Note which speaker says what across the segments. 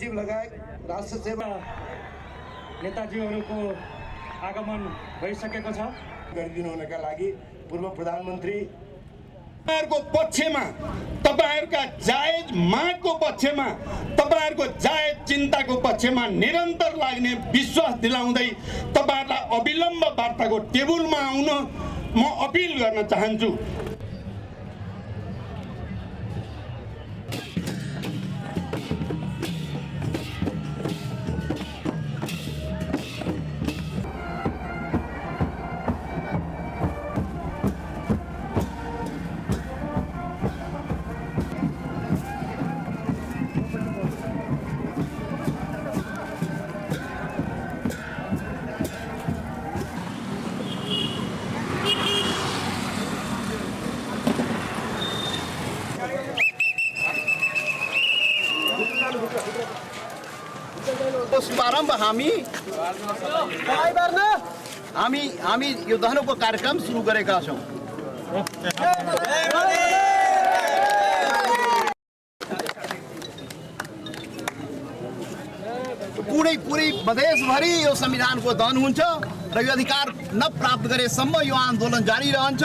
Speaker 1: सचिव लगायत राष्ट्र सेवा
Speaker 2: नेताजीहरूको आगमन भइसकेको छ।
Speaker 1: गरिदिनु हुनका लागि पूर्व प्रधानमन्त्री तपाईहरुको पक्षमा, तपाईहरुका जायज मागको पक्षमा, तपाईहरुको जायज चिन्ताको पक्षमा निरन्तर लाग्ने विश्वास दिलाउँदै तपाईहरुलाई अविलम्ब वार्ताको टेबलमा आउन म अपिल गर्न चाहन्छु।
Speaker 3: प्रारम्भ हामी योद्धाहरूको कार्यक्रम सुरु गरेका छौं। पुरै मधेसभरि यो संविधानको दहन हुन्छ र यो अधिकार नप्राप्त गरेसम्म यो आन्दोलन जारी रहन्छ।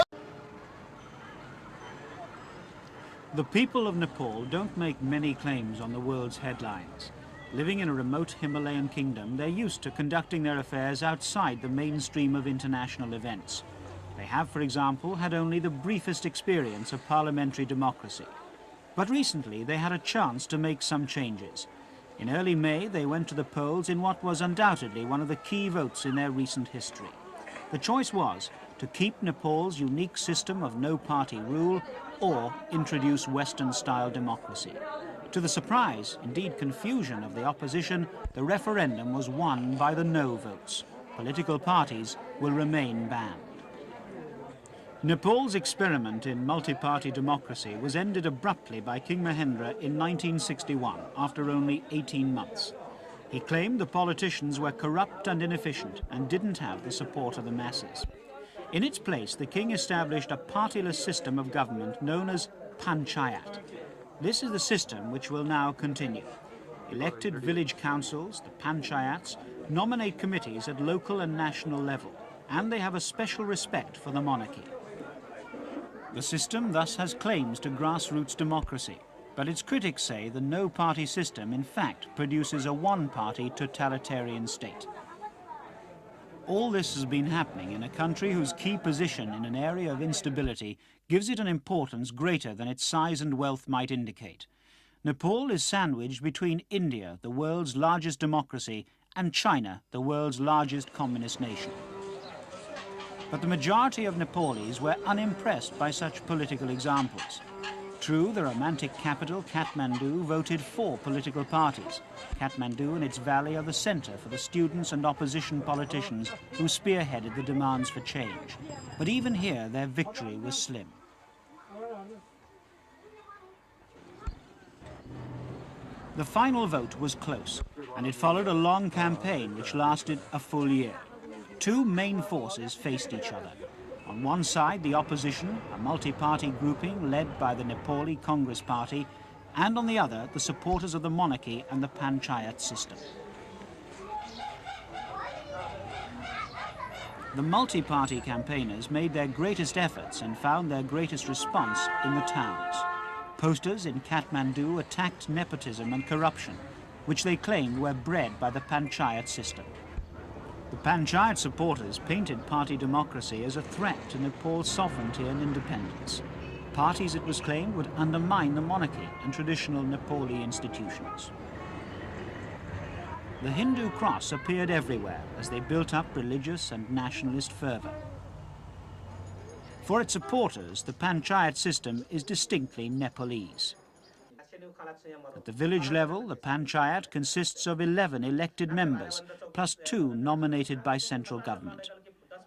Speaker 4: The people of Nepal don't make many claims on the world's headlines. Living in a remote Himalayan kingdom, they're used to conducting their affairs outside the mainstream of international events. They have, for example, had only the briefest experience of parliamentary democracy. But recently, they had a chance to make some changes. In early May, they went to the polls in what was undoubtedly one of the key votes in their recent history. The choice was to keep Nepal's unique system of no-party rule or introduce Western-style democracy. To the surprise, indeed confusion of the opposition, the referendum was won by the no votes. Political parties will remain banned. Nepal's experiment in multi-party democracy was ended abruptly by King Mahendra in 1961, after only 18 months. He claimed the politicians were corrupt and inefficient and didn't have the support of the masses. In its place, the king established a partyless system of government known as panchayat. This is the system which will now continue. Elected village councils, the panchayats, nominate committees at local and national level, and they have a special respect for the monarchy. The system thus has claims to grassroots democracy, but its critics say the no-party system in fact produces a one-party totalitarian state. All this has been happening in a country whose key position in an area of instability gives it an importance greater than its size and wealth might indicate. Nepal is sandwiched between India, the world's largest democracy, and China, the world's largest communist nation. But the majority of Nepalis were unimpressed by such political examples. True, the romantic capital, Kathmandu, voted for political parties. Kathmandu and its valley are the centre for the students and opposition politicians who spearheaded the demands for change. But even here, their victory was slim. The final vote was close, and it followed a long campaign which lasted a full year. Two main forces faced each other. On one side, the opposition, a multi-party grouping led by the Nepali Congress Party, and on the other, the supporters of the monarchy and the panchayat system. The multi-party campaigners made their greatest efforts and found their greatest response in the towns. Posters in Kathmandu attacked nepotism and corruption, which they claimed were bred by the panchayat system. The panchayat supporters painted party democracy as a threat to Nepal's sovereignty and independence. Parties, it was claimed, would undermine the monarchy and traditional Nepali institutions. The Hindu cross appeared everywhere as they built up religious and nationalist fervour. For its supporters, the panchayat system is distinctly Nepalese. At the village level, the panchayat consists of 11 elected members, plus 2 nominated by central government.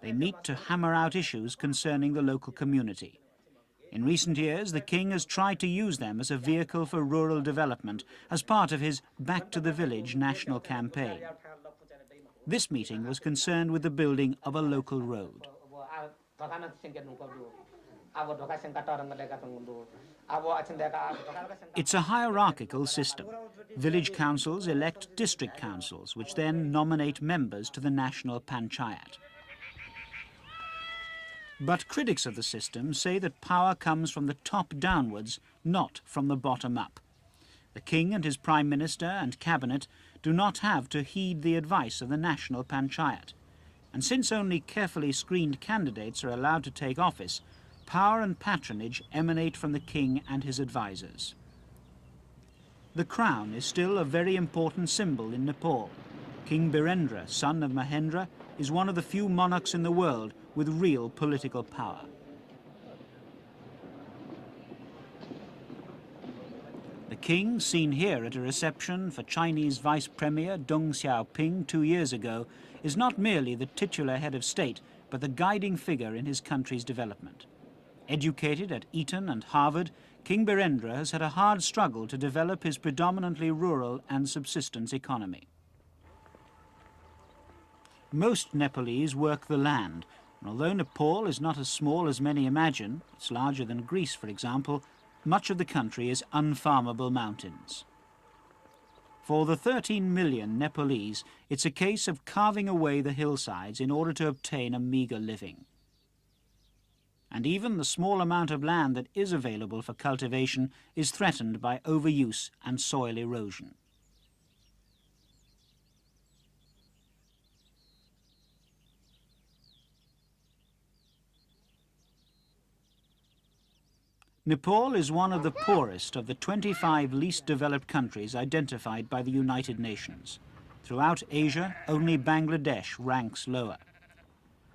Speaker 4: They meet to hammer out issues concerning the local community. In recent years, the king has tried to use them as a vehicle for rural development as part of his Back to the Village national campaign. This meeting was concerned with the building of a local road. It's a hierarchical system. Village councils elect district councils, which then nominate members to the national panchayat. But critics of the system say that power comes from the top downwards, not from the bottom up. The king and his prime minister and cabinet do not have to heed the advice of the national panchayat. And since only carefully screened candidates are allowed to take office, power and patronage emanate from the king and his advisors. The crown is still a very important symbol in Nepal. King Birendra, son of Mahendra, is one of the few monarchs in the world with real political power. The king, seen here at a reception for Chinese Vice Premier Deng Xiaoping 2 years ago, is not merely the titular head of state, but the guiding figure in his country's development. Educated at Eton and Harvard, King Birendra has had a hard struggle to develop his predominantly rural and subsistence economy. Most Nepalese work the land, and although Nepal is not as small as many imagine, it's larger than Greece, for example, much of the country is unfarmable mountains. For the 13 million Nepalese, it's a case of carving away the hillsides in order to obtain a meagre living. And even the small amount of land that is available for cultivation is threatened by overuse and soil erosion. Nepal is one of the poorest of the 25 least developed countries identified by the United Nations. Throughout Asia, only Bangladesh ranks lower.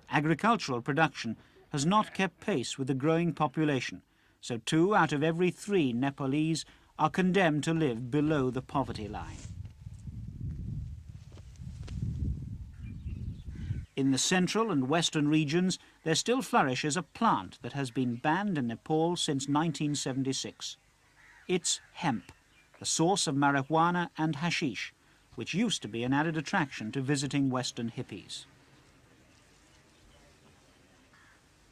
Speaker 4: Agricultural production has not kept pace with the growing population, so 2 out of every 3 Nepalese are condemned to live below the poverty line. In the central and western regions, there still flourishes a plant that has been banned in Nepal since 1976. It's hemp, the source of marijuana and hashish, which used to be an added attraction to visiting Western hippies.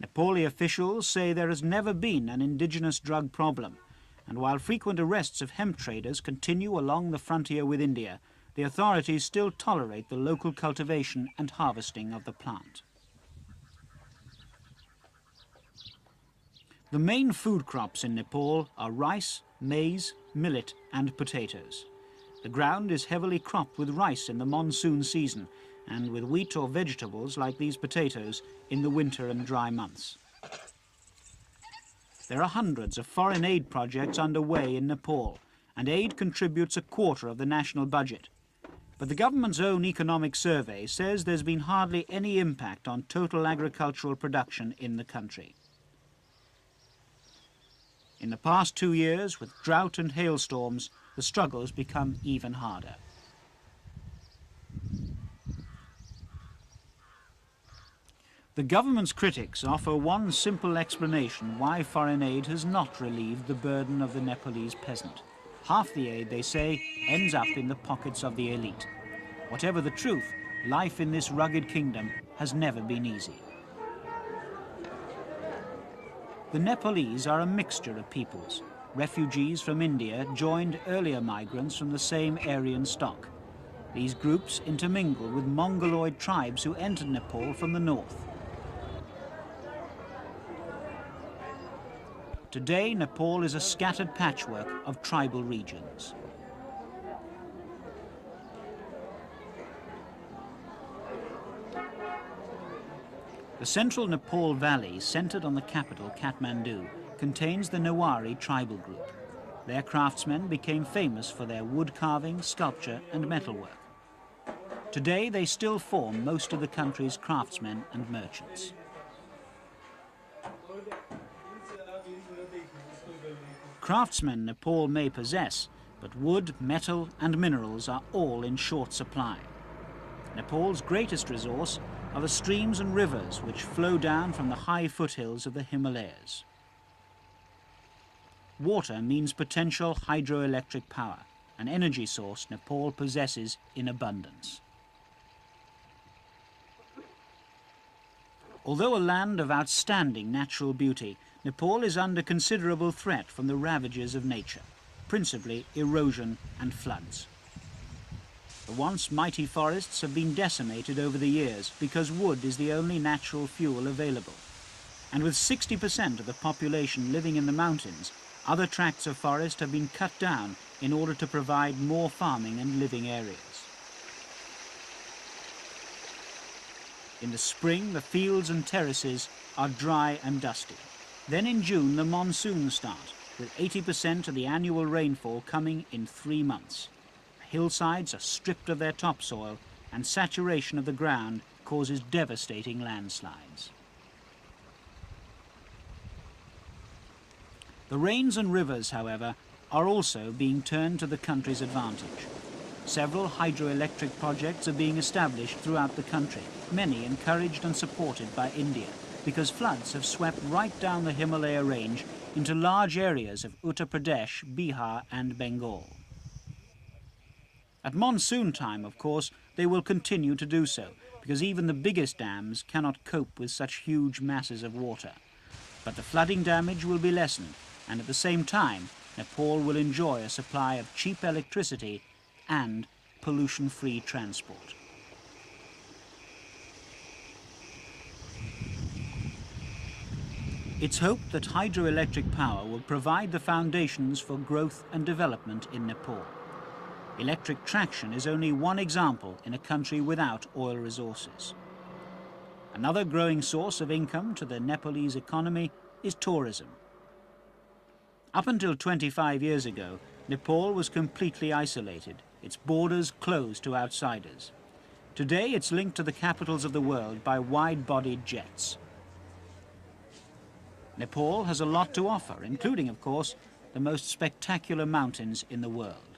Speaker 4: Nepali officials say there has never been an indigenous drug problem, and while frequent arrests of hemp traders continue along the frontier with India, the authorities still tolerate the local cultivation and harvesting of the plant. The main food crops in Nepal are rice, maize, millet and potatoes. The ground is heavily cropped with rice in the monsoon season and with wheat or vegetables like these potatoes in the winter and dry months. There are hundreds of foreign aid projects underway in Nepal, and aid contributes 1/4 of the national budget. But the government's own economic survey says there's been hardly any impact on total agricultural production in the country. In the past 2 years, with drought and hailstorms, the struggle's become even harder. The government's critics offer one simple explanation why foreign aid has not relieved the burden of the Nepalese peasant. Half the aid, they say, ends up in the pockets of the elite. Whatever the truth, life in this rugged kingdom has never been easy. The Nepalese are a mixture of peoples. Refugees from India joined earlier migrants from the same Aryan stock. These groups intermingle with Mongoloid tribes who entered Nepal from the north. Today, Nepal is a scattered patchwork of tribal regions. The central Nepal Valley, centered on the capital, Kathmandu, contains the Newari tribal group. Their craftsmen became famous for their wood carving, sculpture and metalwork. Today, they still form most of the country's craftsmen and merchants. Craftsmen Nepal may possess, but wood, metal and minerals are all in short supply. Nepal's greatest resource are the streams and rivers which flow down from the high foothills of the Himalayas. Water means potential hydroelectric power, an energy source Nepal possesses in abundance. Although a land of outstanding natural beauty, Nepal is under considerable threat from the ravages of nature, principally erosion and floods. The once mighty forests have been decimated over the years because wood is the only natural fuel available. And with 60% of the population living in the mountains, other tracts of forest have been cut down in order to provide more farming and living areas. In the spring, the fields and terraces are dry and dusty. Then in June, the monsoons start, with 80% of the annual rainfall coming in 3 months. The hillsides are stripped of their topsoil, and saturation of the ground causes devastating landslides. The rains and rivers, however, are also being turned to the country's advantage. Several hydroelectric projects are being established throughout the country, many encouraged and supported by India, because floods have swept right down the Himalaya range into large areas of Uttar Pradesh, Bihar and Bengal. At monsoon time, of course, they will continue to do so, because even the biggest dams cannot cope with such huge masses of water. But the flooding damage will be lessened, and at the same time, Nepal will enjoy a supply of cheap electricity and pollution-free transport. It's hoped that hydroelectric power will provide the foundations for growth and development in Nepal. Electric traction is only one example in a country without oil resources. Another growing source of income to the Nepalese economy is tourism. Up until 25 years ago, Nepal was completely isolated, its borders closed to outsiders. Today it's linked to the capitals of the world by wide-bodied jets. Nepal has a lot to offer, including, of course, the most spectacular mountains in the world.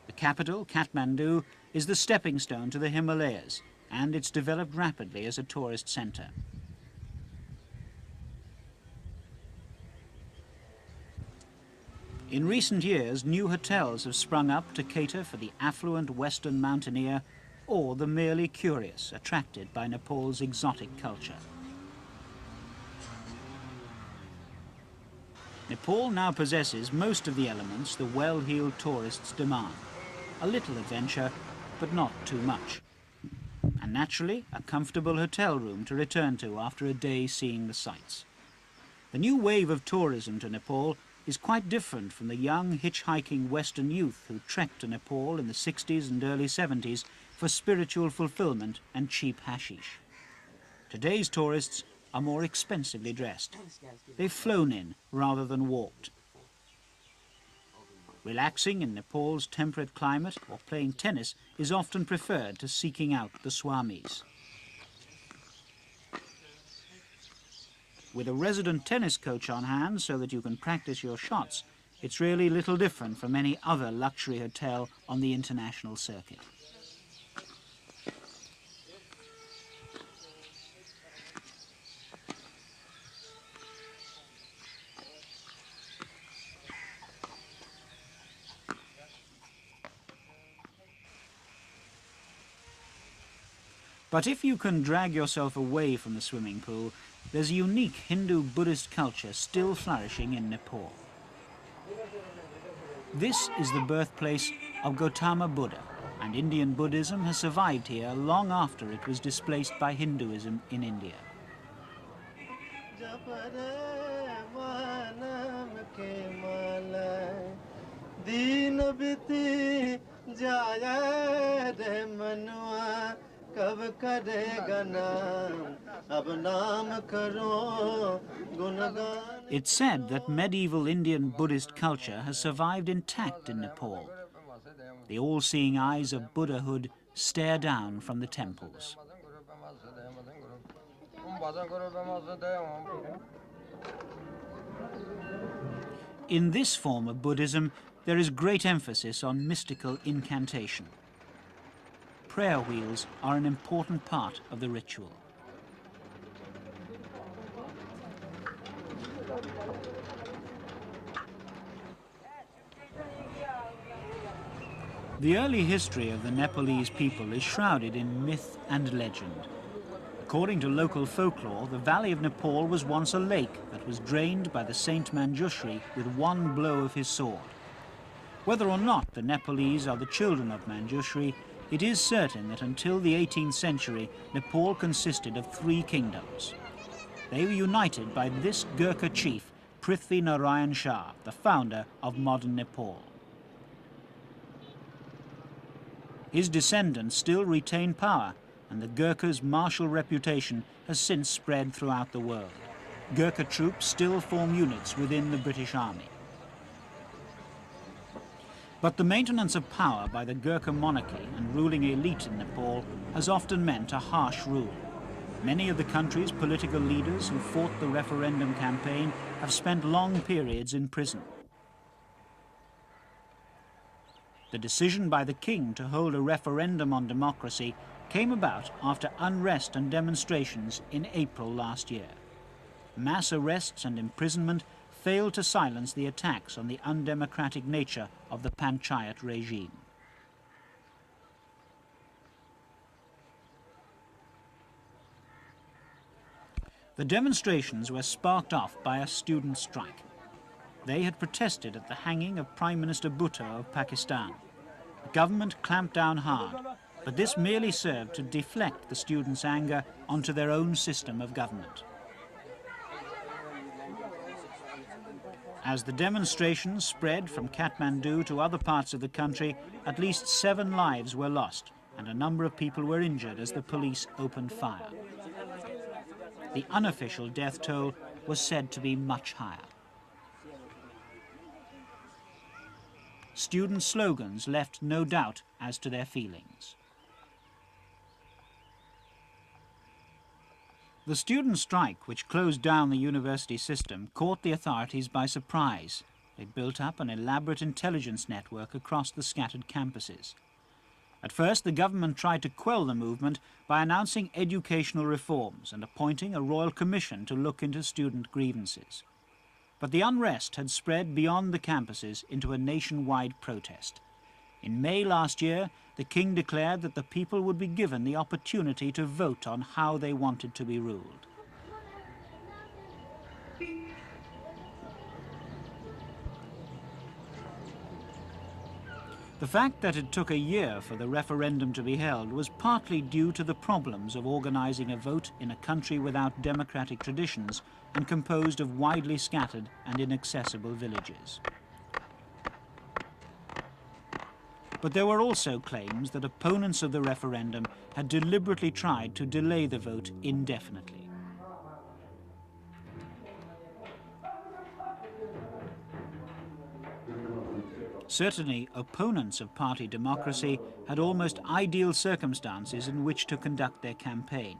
Speaker 4: The capital, Kathmandu, is the stepping stone to the Himalayas, and it's developed rapidly as a tourist centre. In recent years, new hotels have sprung up to cater for the affluent Western mountaineer or the merely curious, attracted by Nepal's exotic culture. Nepal now possesses most of the elements the well-heeled tourists demand. A little adventure, but not too much. And naturally, a comfortable hotel room to return to after a day seeing the sights. The new wave of tourism to Nepal is quite different from the young hitchhiking Western youth who trekked to Nepal in the 60s and early 70s for spiritual fulfillment and cheap hashish. Today's tourists are more expensively dressed. They've flown in rather than walked. Relaxing in Nepal's temperate climate or playing tennis is often preferred to seeking out the swamis. With a resident tennis coach on hand so that you can practice your shots, it's really little different from any other luxury hotel on the international circuit. But if you can drag yourself away from the swimming pool, there's a unique Hindu-Buddhist culture still flourishing in Nepal. This is the birthplace of Gautama Buddha, and Indian Buddhism has survived here long after it was displaced by Hinduism in India. It's said that medieval Indian Buddhist culture has survived intact in Nepal. The all-seeing eyes of Buddhahood stare down from the temples. In this form of Buddhism, there is great emphasis on mystical incantation. Prayer wheels are an important part of the ritual. The early history of the Nepalese people is shrouded in myth and legend. According to local folklore, the valley of Nepal was once a lake that was drained by the Saint Manjushri with one blow of his sword. Whether or not the Nepalese are the children of Manjushri, it is certain that until the 18th century, Nepal consisted of 3 kingdoms. They were united by this Gurkha chief, Prithvi Narayan Shah, the founder of modern Nepal. His descendants still retain power, and the Gurkha's martial reputation has since spread throughout the world. Gurkha troops still form units within the British Army. But the maintenance of power by the Gurkha monarchy and ruling elite in Nepal has often meant a harsh rule. Many of the country's political leaders who fought the referendum campaign have spent long periods in prison. The decision by the king to hold a referendum on democracy came about after unrest and demonstrations in April last year. Mass arrests and imprisonment failed to silence the attacks on the undemocratic nature of the panchayat regime. The demonstrations were sparked off by a student strike. They had protested at the hanging of Prime Minister Bhutto of Pakistan. The government clamped down hard, but this merely served to deflect the students' anger onto their own system of government. As the demonstrations spread from Kathmandu to other parts of the country, at least 7 lives were lost, and a number of people were injured as the police opened fire. The unofficial death toll was said to be much higher. Student slogans left no doubt as to their feelings. The student strike, which closed down the university system, caught the authorities by surprise. They built up an elaborate intelligence network across the scattered campuses. At first, the government tried to quell the movement by announcing educational reforms and appointing a royal commission to look into student grievances. But the unrest had spread beyond the campuses into a nationwide protest. In May last year, the king declared that the people would be given the opportunity to vote on how they wanted to be ruled. The fact that it took a year for the referendum to be held was partly due to the problems of organizing a vote in a country without democratic traditions and composed of widely scattered and inaccessible villages. But there were also claims that opponents of the referendum had deliberately tried to delay the vote indefinitely. Certainly, opponents of party democracy had almost ideal circumstances in which to conduct their campaign.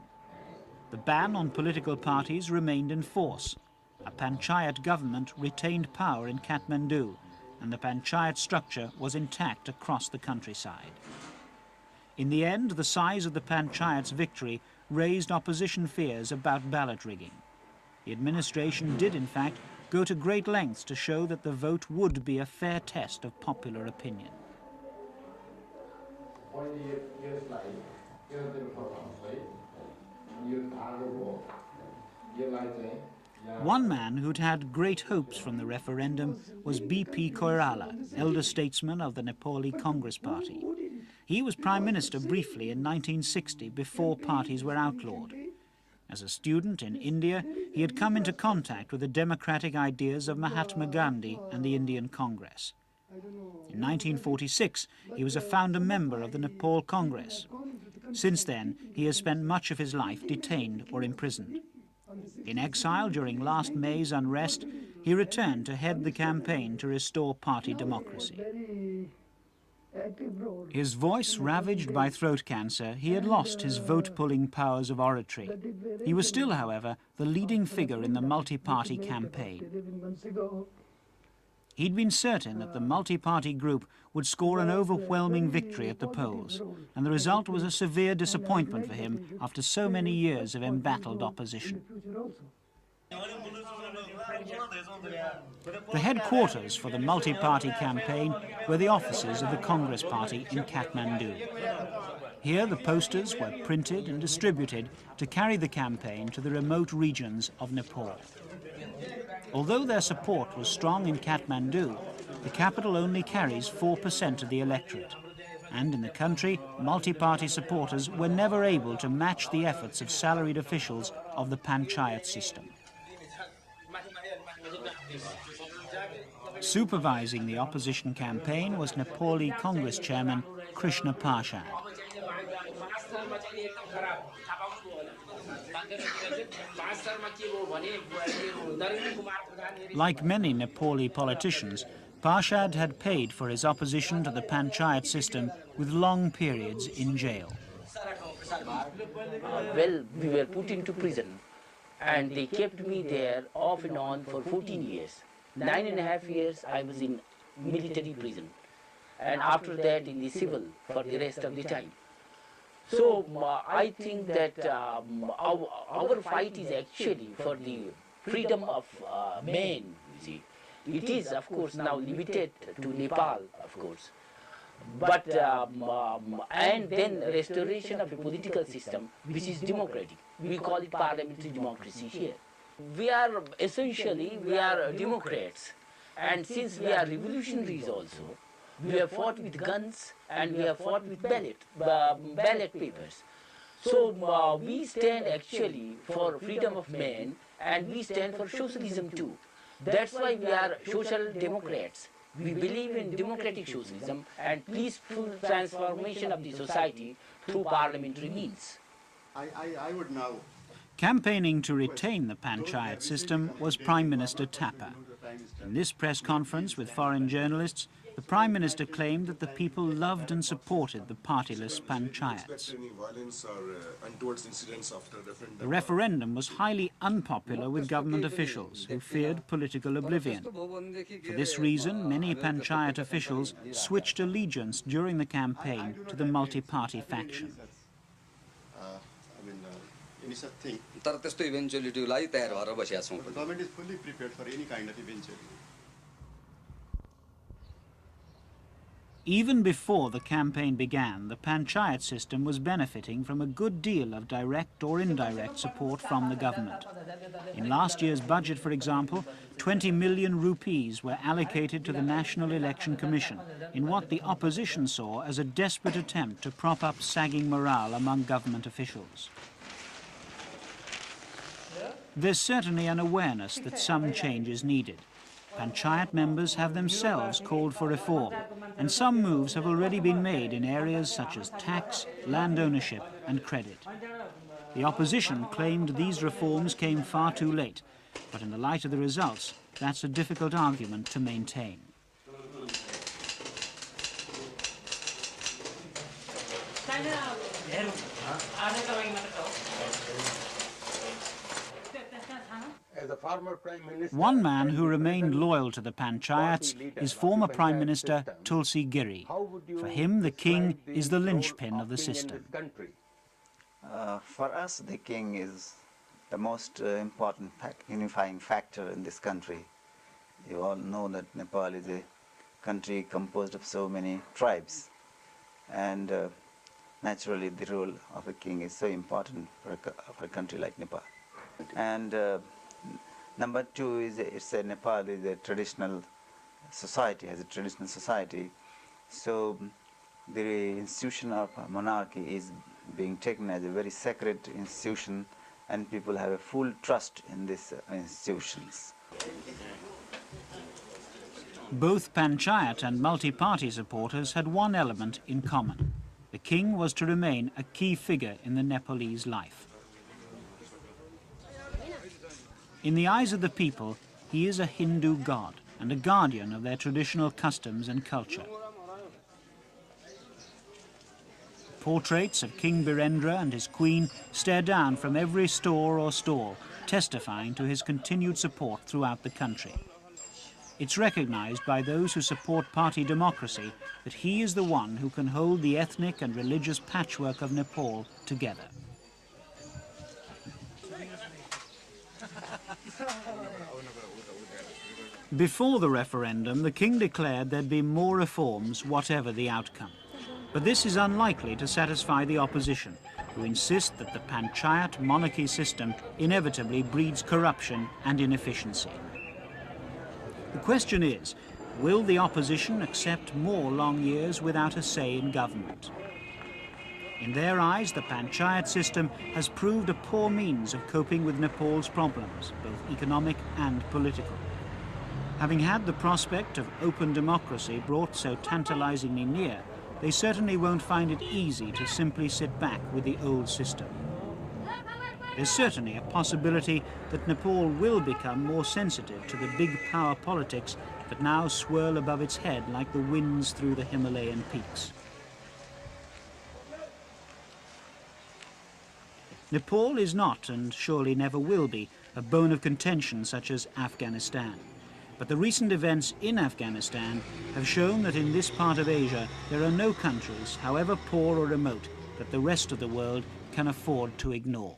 Speaker 4: The ban on political parties remained in force. A panchayat government retained power in Kathmandu, and the panchayat structure was intact across the countryside. In the end, the size of the panchayat's victory raised opposition fears about ballot rigging. The administration did, in fact, go to great lengths to show that the vote would be a fair test of popular opinion. One man who'd had great hopes from the referendum was B.P. Koirala, elder statesman of the Nepali Congress Party. He was Prime Minister briefly in 1960 before parties were outlawed. As a student in India, he had come into contact with the democratic ideas of Mahatma Gandhi and the Indian Congress. In 1946, he was a founder member of the Nepal Congress. Since then, he has spent much of his life detained or imprisoned. In exile during last May's unrest, he returned to head the campaign to restore party democracy. His voice ravaged by throat cancer, he had lost his vote-pulling powers of oratory. He was still, however, the leading figure in the multi-party campaign. He'd been certain that the multi-party group would score an overwhelming victory at the polls, and the result was a severe disappointment for him after so many years of embattled opposition. The headquarters for the multi-party campaign were the offices of the Congress Party in Kathmandu. Here the posters were printed and distributed to carry the campaign to the remote regions of Nepal. Although their support was strong in Kathmandu, the capital only carries 4% of the electorate. And in the country, multi-party supporters were never able to match the efforts of salaried officials of the panchayat system. Supervising the opposition campaign was Nepali Congress chairman Krishna Parshad. Like many Nepali politicians, Parshad had paid for his opposition to the panchayat system with long periods in jail.
Speaker 5: Well, we were put into prison and they kept me there off and on for 14 years. 9.5 years I was in military prison and after that in the civil for the rest of the time. So I think that our fight is actually for the freedom of men, you see. It is, of course, now limited to Nepal, of course. But, and then restoration of a political system which is democratic. We call it parliamentary democracy here. We are essentially, we are Democrats. And since we are revolutionaries also, we have fought with guns and we have fought with ballot papers. So we stand actually for freedom of men and we stand for socialism too. That's why we are social democrats. We believe in democratic socialism and peaceful transformation of the society through parliamentary means.
Speaker 3: I would now...
Speaker 4: Campaigning to retain the panchayat system was Prime Minister Thapa. In this press conference with foreign journalists, the Prime Minister claimed that the people loved and supported the partyless panchayats. The referendum was highly unpopular with government officials who feared political oblivion. For this reason, many panchayat officials switched allegiance during the campaign to the multi-party faction.
Speaker 3: The government is fully prepared for any kind of eventuality.
Speaker 4: Even before the campaign began, the panchayat system was benefiting from a good deal of direct or indirect support from the government. In last year's budget, for example, 20 million rupees were allocated to the National Election Commission in what the opposition saw as a desperate attempt to prop up sagging morale among government officials. There's certainly an awareness that some change is needed. Panchayat members have themselves called for reform, and some moves have already been made in areas such as tax, land ownership and credit. The opposition claimed these reforms came far too late, but in the light of the results, that's a difficult argument to maintain. One man who remained loyal to the panchayats is former Prime Minister Tulsi Giri. For him, the king is the linchpin of the system.
Speaker 6: For us, the king is the most important unifying factor in this country. You all know that Nepal is a country composed of so many tribes, and naturally the role of a king is so important for a country like Nepal. And number two is Nepal is a traditional society, has a traditional society. So the institution of monarchy is being taken as a very sacred institution, and people have a full trust in these institutions.
Speaker 4: Both panchayat and multi-party supporters had one element in common. The king was to remain a key figure in the Nepalese life. In the eyes of the people, he is a Hindu god and a guardian of their traditional customs and culture. Portraits of King Birendra and his queen stare down from every store or stall, testifying to his continued support throughout the country. It's recognized by those who support party democracy that he is the one who can hold the ethnic and religious patchwork of Nepal together. Before the referendum, the king declared there'd be more reforms, whatever the outcome. But this is unlikely to satisfy the opposition, who insist that the panchayat monarchy system inevitably breeds corruption and inefficiency. The question is, will the opposition accept more long years without a say in government? In their eyes, the panchayat system has proved a poor means of coping with Nepal's problems, both economic and political. Having had the prospect of open democracy brought so tantalizingly near, they certainly won't find it easy to simply sit back with the old system. There's certainly a possibility that Nepal will become more sensitive to the big power politics that now swirl above its head like the winds through the Himalayan peaks. Nepal is not, and surely never will be, a bone of contention such as Afghanistan. But the recent events in Afghanistan have shown that in this part of Asia there are no countries, however poor or remote, that the rest of the world can afford to ignore.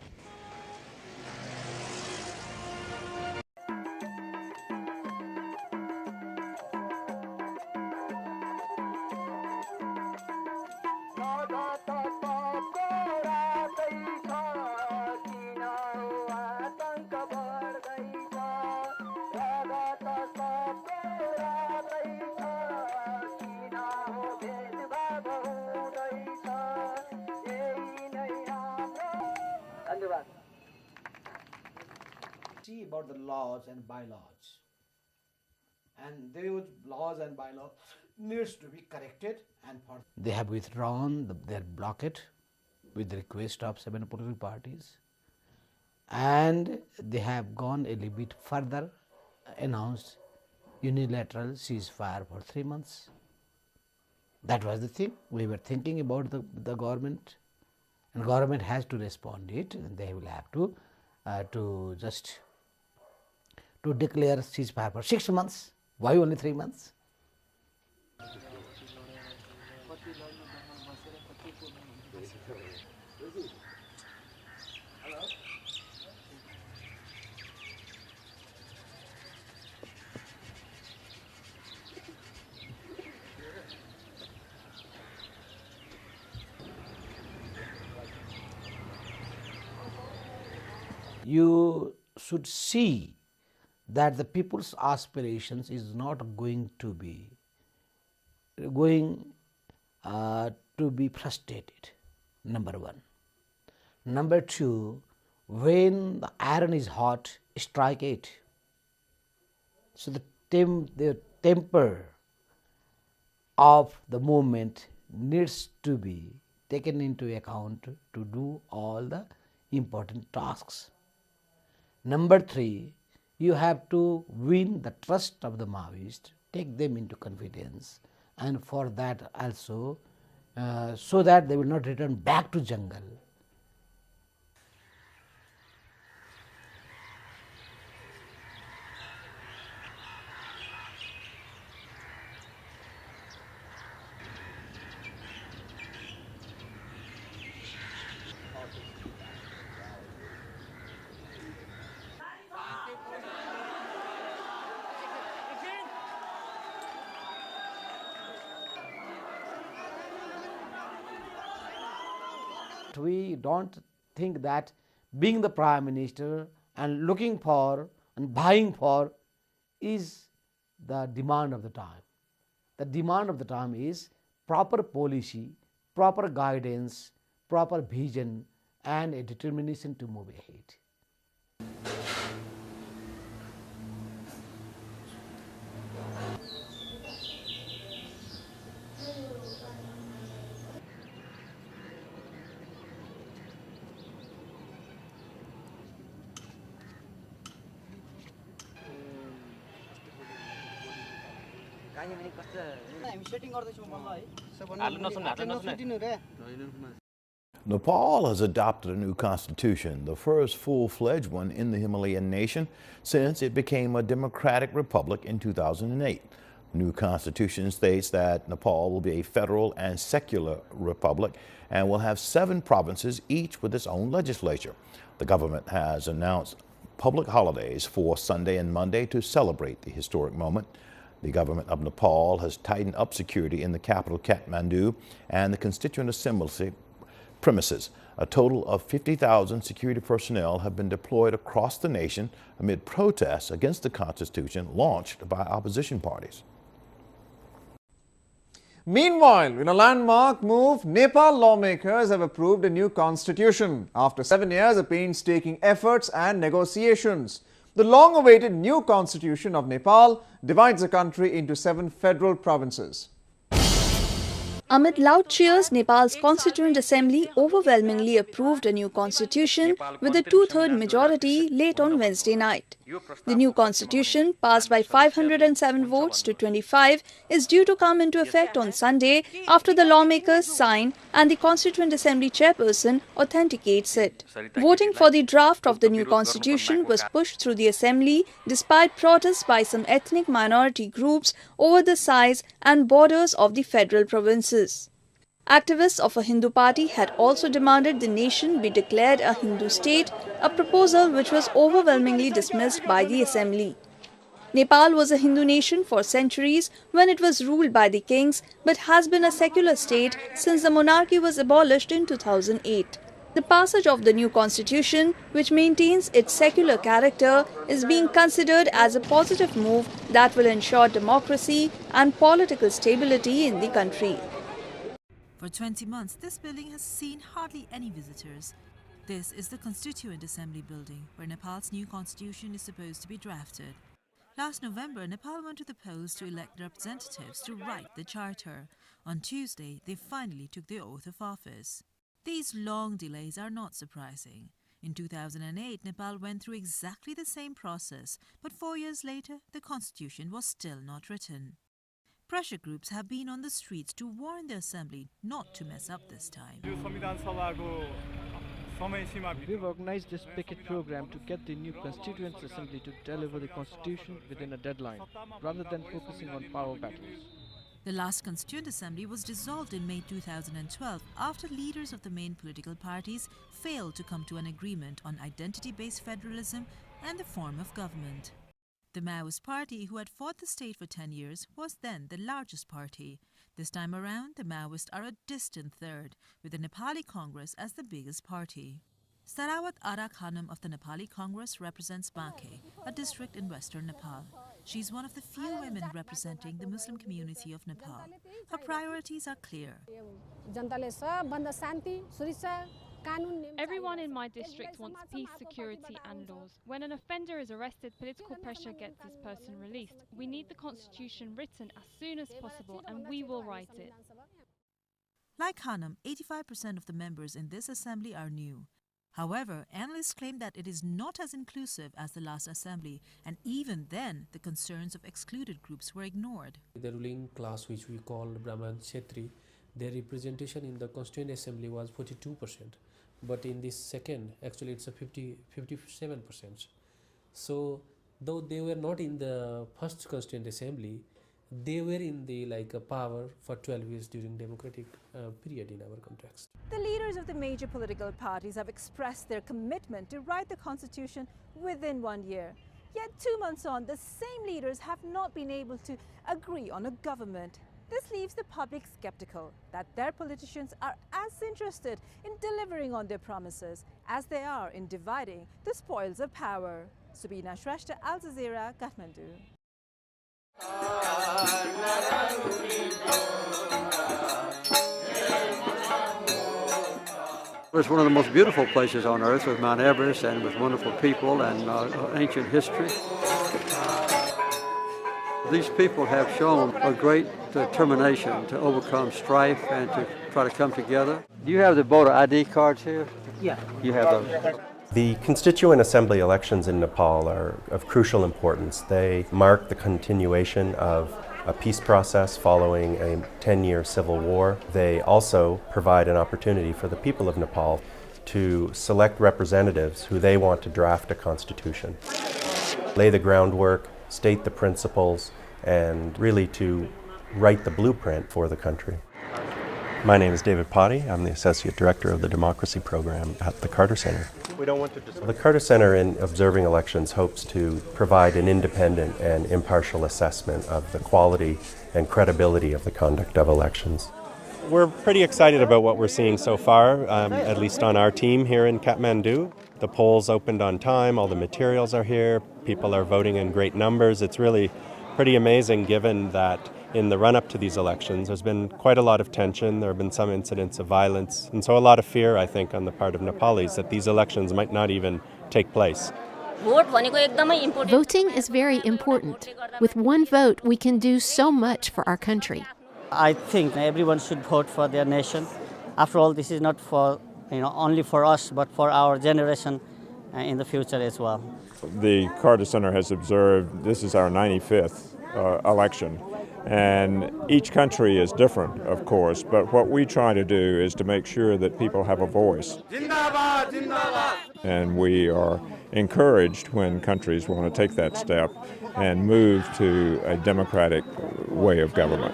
Speaker 7: See about the laws and bylaws, and those laws and bylaws needs to be corrected, and for they have withdrawn their blockade with the request of 7 political parties, and they have gone a little bit further, announced unilateral ceasefire for 3 months. That was the thing we were thinking about the government, and government has to respond it, and they will have to just to declare ceasefire for 6 months. Why only 3 months? You should see that the people's aspirations is not going to be frustrated, number one. Number two, when the iron is hot, strike it. So the temper of the movement needs to be taken into account to do all the important tasks. Number three, you have to win the trust of the Maoists, take them into confidence, and for that also, so that they will not return back to jungle. We don't think that being the Prime Minister and looking for and vying for is the demand of the time. The demand of the time is proper policy, proper guidance, proper vision, and a determination to move ahead.
Speaker 8: Nepal has adopted a new constitution, the first full-fledged one in the Himalayan nation since it became a democratic republic in 2008. The new constitution states that Nepal will be a federal and secular republic and will have 7 provinces, each with its own legislature. The government has announced public holidays for Sunday and Monday to celebrate the historic moment. The government of Nepal has tightened up security in the capital Kathmandu and the Constituent Assembly premises. A total of 50,000 security personnel have been deployed across the nation amid protests against the Constitution launched by opposition parties.
Speaker 9: Meanwhile, in a landmark move, Nepal lawmakers have approved a new constitution after 7 years of painstaking efforts and negotiations. The long-awaited new constitution of Nepal divides the country into 7 federal provinces.
Speaker 10: Amid loud cheers, Nepal's Constituent Assembly overwhelmingly approved a new constitution with a two-third majority late on Wednesday night. The new constitution, passed by 507 votes to 25, is due to come into effect on Sunday after the lawmakers sign and the Constituent Assembly chairperson authenticates it. Voting for the draft of the new constitution was pushed through the assembly despite protests by some ethnic minority groups over the size and borders of the federal provinces. Activists of a Hindu party had also demanded the nation be declared a Hindu state, a proposal which was overwhelmingly dismissed by the assembly. Nepal was a Hindu nation for centuries when it was ruled by the kings, but has been a secular state since the monarchy was abolished in 2008. The passage of the new constitution, which maintains its secular character, is being considered as a positive move that will ensure democracy and political stability in the country.
Speaker 11: For 20 months, this building has seen hardly any visitors. This is the Constituent Assembly building, where Nepal's new constitution is supposed to be drafted. Last November, Nepal went to the polls to elect representatives to write the charter. On Tuesday, they finally took the oath of office. These long delays are not surprising. In 2008, Nepal went through exactly the same process, but 4 years later, the constitution was still not written. Pressure groups have been on the streets to warn the assembly not to mess up this time.
Speaker 12: We've organized this picket program to get the new Constituent Assembly to deliver the constitution within a deadline, rather than focusing on power battles.
Speaker 11: The last Constituent Assembly was dissolved in May 2012 after leaders of the main political parties failed to come to an agreement on identity-based federalism and the form of government. The Maoist party, who had fought the state for 10 years, was then the largest party. This time around, the Maoists are a distant third, with the Nepali Congress as the biggest party. Sarawat Ara Khanum of the Nepali Congress represents Bankhe, a district in western Nepal. She's one of the few women representing the Muslim community of Nepal. Her priorities are clear.
Speaker 13: Everyone in my district wants peace, security and laws. When an offender is arrested, political pressure gets this person released. We need the constitution written as soon as possible and we will write it.
Speaker 11: Like Khanum, 85% of the members in this assembly are new. However, analysts claim that it is not as inclusive as the last assembly, and even then, the concerns of excluded groups were ignored.
Speaker 14: The ruling class, which we call Brahman Kshetri, their representation in the Constituent Assembly was 42%. But in this second, actually it's a 57%. So, though they were not in the first Constituent Assembly, they were in the power for 12 years during democratic period in our context.
Speaker 15: The leaders of the major political parties have expressed their commitment to write the constitution within 1 year. Yet 2 months on, the same leaders have not been able to agree on a government. This leaves the public skeptical that their politicians are as interested in delivering on their promises as they are in dividing the spoils of power. Subina Shrestha, Al Jazeera, Kathmandu.
Speaker 16: It's one of the most beautiful places on earth, with Mount Everest and with wonderful people and ancient history. These people have shown a great determination to overcome strife and to try to come together. Do you have the voter ID cards here?
Speaker 17: Yeah.
Speaker 16: You have those?
Speaker 18: The Constituent Assembly elections in Nepal are of crucial importance. They mark the continuation of a peace process following a 10-year civil war. They also provide an opportunity for the people of Nepal to select representatives who they want to draft a constitution, lay the groundwork, state the principles, and really to write the blueprint for the country. My name is David Potty. I'm the Associate Director of the Democracy Program at the Carter Center. The Carter Center, in observing elections, hopes to provide an independent and impartial assessment of the quality and credibility of the conduct of elections. We're pretty excited about what we're seeing so far, at least on our team here in Kathmandu. The polls opened on time, all the materials are here, people are voting in great numbers. It's really pretty amazing given that in the run-up to these elections there's been quite a lot of tension, there have been some incidents of violence, and so a lot of fear, I think, on the part of Nepalis that these elections might not even take place.
Speaker 17: Voting is very important. With one vote, we can do so much for our country.
Speaker 19: I think everyone should vote for their nation. After all, this is not for only for us, but for our generation in the future as well.
Speaker 20: The Carter Center has observed this is our 95th election, and each country is different, of course, but what we try to do is to make sure that people have a voice. Jindabad, Jindabad. And we are encouraged when countries want to take that step and move to a democratic way of government.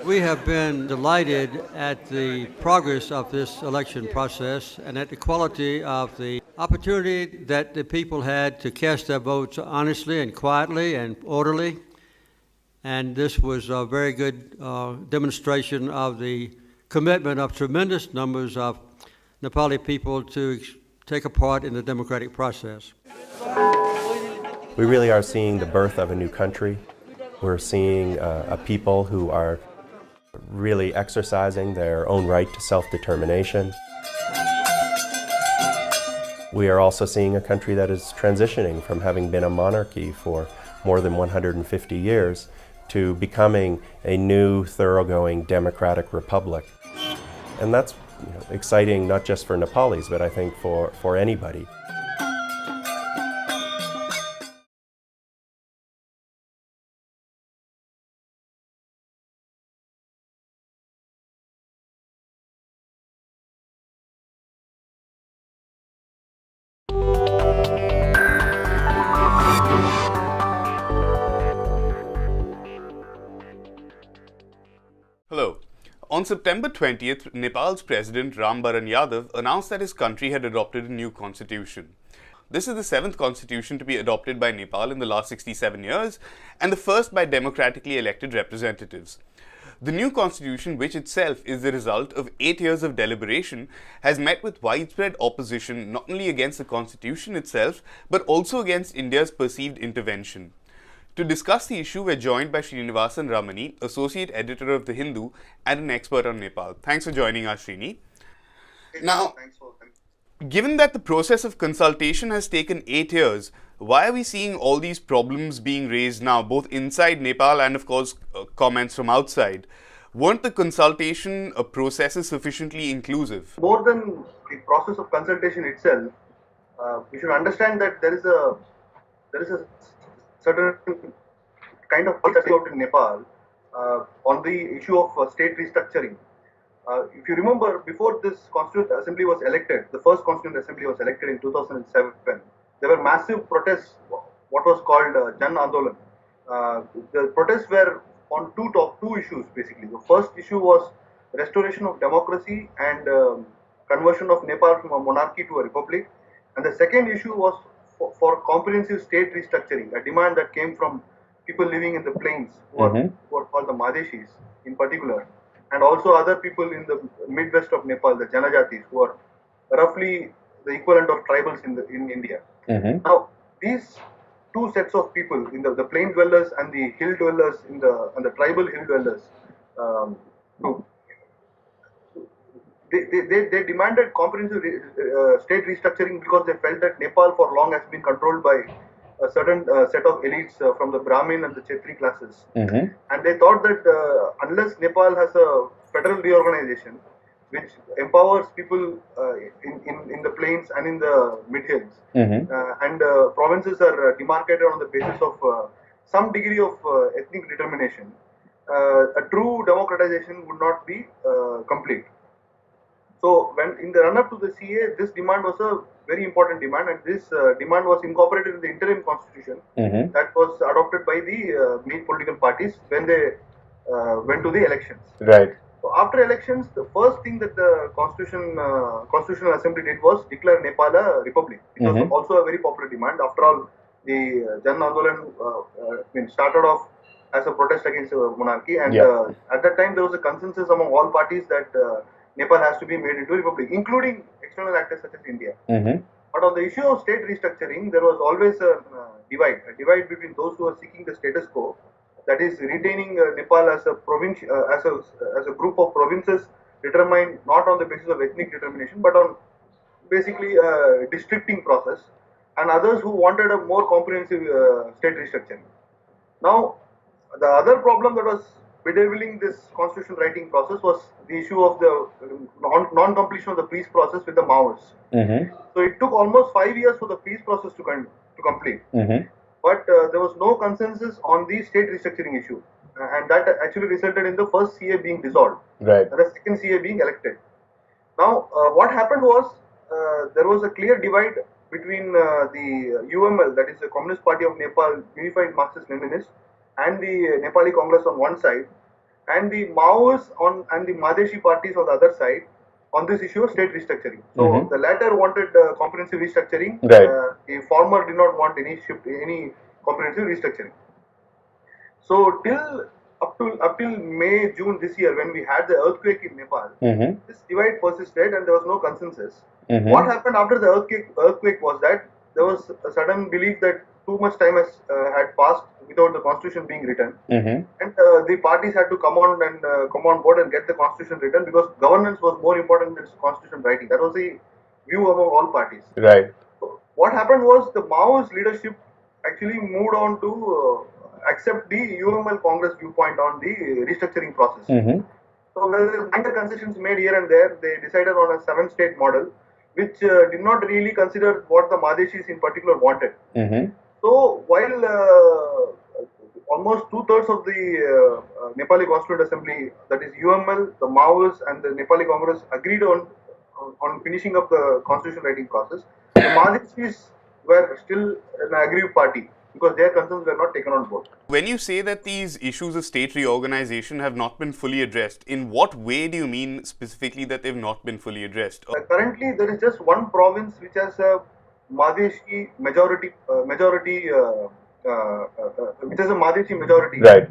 Speaker 16: We have been delighted at the progress of this election process and at the quality of the opportunity that the people had to cast their votes honestly and quietly and orderly. And this was a very good demonstration of the commitment of tremendous numbers of Nepali people to take a part in the democratic process.
Speaker 18: We really are seeing the birth of a new country. We're seeing a people who are really exercising their own right to self-determination. We are also seeing a country that is transitioning from having been a monarchy for more than 150 years to becoming a new, thoroughgoing democratic republic. And that's exciting not just for Nepalis, but I think for anybody.
Speaker 17: Hello. On September 20th, Nepal's President Rambaran Yadav announced that his country had adopted a new constitution. This is the 7th constitution to be adopted by Nepal in the last 67 years and the first by democratically elected representatives. The new constitution, which itself is the result of 8 years of deliberation, has met with widespread opposition not only against the constitution itself but also against India's perceived intervention. To discuss the issue, we're joined by Srinivasan Ramani, Associate Editor of The Hindu and an expert on Nepal. Thanks for joining us, Srini. Now, given that the process of consultation has taken 8 years, why are we seeing all these problems being raised now, both inside Nepal and, of course, comments from outside? Weren't the consultation processes sufficiently inclusive?
Speaker 21: More than the process of consultation itself, we should understand that there is a certain kind of policy out in Nepal on the issue of state restructuring. If you remember, before this Constituent Assembly was elected, the first Constituent Assembly was elected in 2007, there were massive protests, what was called Jan Andolan. The protests were on two issues basically. The first issue was restoration of democracy and conversion of Nepal from a monarchy to a republic. And the second issue was for comprehensive state restructuring, a demand that came from people living in the plains who are called the Madeshis in particular, and also other people in the Midwest of Nepal, the Janajatis, who are roughly the equivalent of tribals in India. Now, these two sets of people, in the plain dwellers and the hill dwellers, and the tribal hill dwellers, they demanded comprehensive state restructuring because they felt that Nepal for long has been controlled by a certain set of elites from the Brahmin and the Chetri classes. And they thought that unless Nepal has a federal reorganization which empowers people in the plains and in the mid-hills, and provinces are demarcated on the basis of some degree of ethnic determination, a true democratization would not be complete. So when in the run-up to the CA, this demand was a very important demand, and this demand was incorporated in the interim constitution that was adopted by the main political parties when they went to the elections.
Speaker 17: Right.
Speaker 21: So after elections, the first thing that the Constitutional Assembly did was declare Nepal a republic. It was also a very popular demand. After all, the Jan Andolan started off as a protest against monarchy, and at that time there was a consensus among all parties that Nepal has to be made into a republic, including external actors such as India. But on the issue of state restructuring, there was always a divide between those who are seeking the status quo, that is retaining Nepal as a province, as a group of provinces determined not on the basis of ethnic determination, but on basically a districting process, and others who wanted a more comprehensive state restructuring. Now, the other problem that was bedeviling this constitution writing process was the issue of the non-completion of the peace process with the Maoists. So it took almost 5 years for the peace process to complete. But there was no consensus on the state restructuring issue, and that actually resulted in the first CA being dissolved,
Speaker 17: right,
Speaker 21: and the second CA being elected. Now, what happened was there was a clear divide between the UML, that is the Communist Party of Nepal, Unified Marxist-Leninists, and the Nepali Congress on one side, and the Maoists and the Madheshi parties on the other side, on this issue of state restructuring. So the latter wanted comprehensive restructuring.
Speaker 17: Right.
Speaker 21: The former did not want any comprehensive restructuring. So up till May, June this year, when we had the earthquake in Nepal, this divide persisted and there was no consensus. What happened after the earthquake was that there was a sudden belief that too much time had passed without the constitution being written, and the parties had to come on board and get the constitution written, because governance was more important than constitution writing. That was the view among all parties.
Speaker 17: Right.
Speaker 21: So what happened was the Maoist leadership actually moved on to accept the UML Congress viewpoint on the restructuring process. So there were minor concessions made here and there. They decided on a 7-state model, which did not really consider what the Madheshis in particular wanted. So while almost 2/3 of the Nepali Constituent Assembly, that is UML, the Maoists, and the Nepali Congress, agreed on finishing up the constitution writing process, the Madheshis were still an aggrieved party because their concerns were not taken on board.
Speaker 17: When you say that these issues of state reorganization have not been fully addressed, in what way do you mean specifically that they've not been fully addressed?
Speaker 21: Currently, there is just one province which has a Madheshi majority, which has a Madheshi majority.
Speaker 17: Right.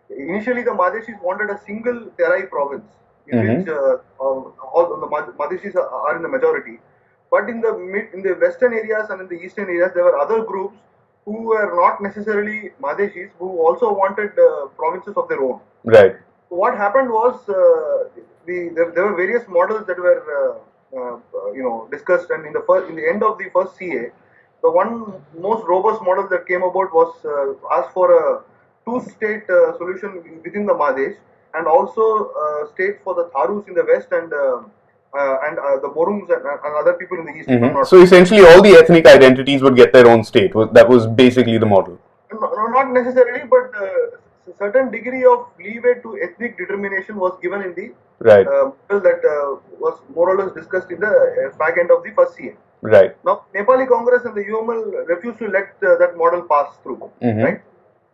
Speaker 21: Initially, the Madheshis wanted a single Terai province, in which all the Madheshis are in the majority. But in the western areas and in the eastern areas, there were other groups who were not necessarily Madheshis, who also wanted provinces of their own.
Speaker 17: Right.
Speaker 21: So what happened was there were various models that were discussed, and in the end of the first CA, the one most robust model that came about was asked for a 2-state solution within the Madhesh, and also states for the Tharus in the west and the Morungs and other people in the east.
Speaker 17: So essentially all the ethnic identities would get their own state. That was basically the model.
Speaker 21: No, not necessarily, but a certain degree of leeway to ethnic determination was given in the model that was more or less discussed in the fag end of the first CA.
Speaker 17: Right.
Speaker 21: Now, Nepali Congress and the UML refused to let that model pass through. Right.